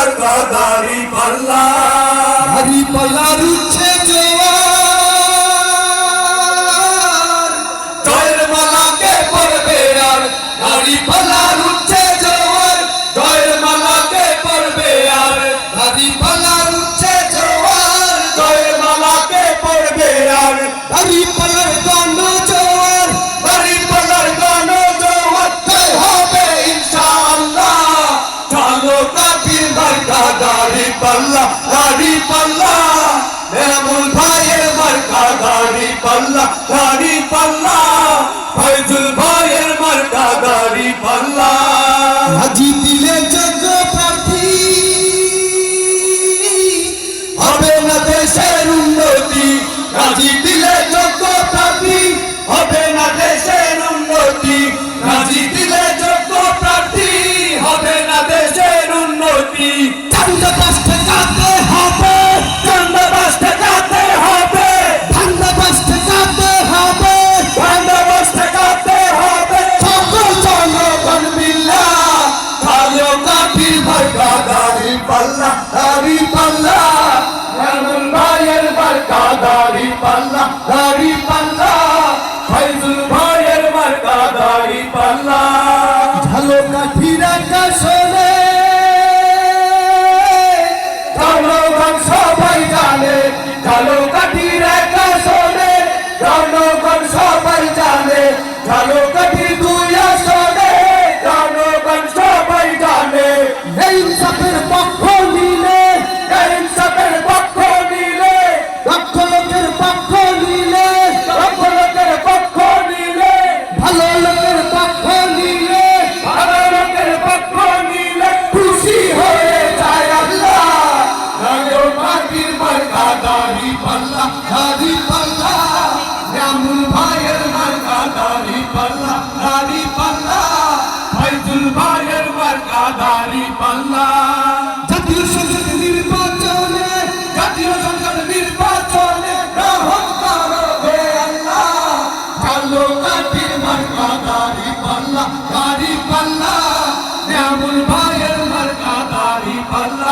মার্কা দাড়ি পাল্লা দাড়ি পাল্লার উঠছে জোয়ার জয়ের মালাকে পড়বে আর দাড়ি পাল্লার উঠছে জোয়ার জয়ের মালাকে পড়বে আর দাড়ি পাল্লার উঠছে জোয়ার জয়ের মালাকে পড়বে আর দাড়ি পাল্লার গান জোয়ার দাড়ি পাল্লার গান জোয়ার জয় হবে ইনশাআল্লাহ চলো কাফির মার্কা দাড়ি পাল্লা এমন ভাইয়ের মার্কা দাড়ি পাল্লা ফয়জুল ভাইয়ের মার্কা দাড়ি পাল্লা হাজি দিলে যোগ্য প্রার্থী হবে না দেশের উন্নতি রাজি দিলে যোগ্য প্রার্থী হবে না দেশের উন্নতি রাজি দিলে যোগ্য প্রার্থী হবে না দেশের উন্নতি চান্দা বাসতে কাঁদতে হবে চান্দা বাসতে কাঁদতে হবে ঠান্ডা বাসতে কাঁদতে হবে চান্দা বাসতে কাঁদতে হবে সকল জনগণ মিল্লা ভালো কাফির মার্কা দাড়ি পাল্লা এমন ভাইয়ের মার্কা দাড়ি পাল্লা ফয়জুল ভাইয়ের মার্কা দাড়ি পাল্লা ঝালো কাঠির আকাশনে জনগণ সবাই জানে ঝালো কাঠির আকাশনে জনগণ সবাই জানে ঝালো কাঠি দুই আসনে জনগণ সবাই জানে এই ইনসাফের পক্ষ নিলে ইনসাফের পক্ষ নিলে লক্ষ লোকের পক্ষ নিলে লক্ষ লোকের পক্ষ নিলে ভালো লোকের পক্ষ নিলে ভালো লোকের পক্ষ নিলে খুশি হয়ে যায় আল্লাহ ঝালো কাঠির মার্কা দাড়ি পাল্লা এমন ভাইয়ের মার্কা দাড়ি পাল্লা ফয়জুল ভাইয়ের মার্কা দাড়ি পাল্লা জাতীয় সংসদ নির্বাচনে জাতীয় সংসদ নির্বাচনে গ্রহণ করো হে আল্লাহ ঝালো কাঠির মার্কা দাড়ি পাল্লা এমন ভাইয়ের মার্কা দাড়ি পাল্লা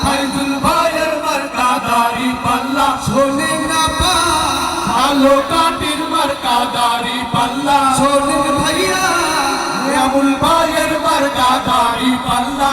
ফয়জুল ভাইয়ের মার্কা দাড়ি পাল্লা শোনে না পা ঝালো কাঠির মার্কা দাড়ি পাল্লা শোনেন ভাইয়া এমন ভাইয়ের মার্কা দাড়ি পাল্লা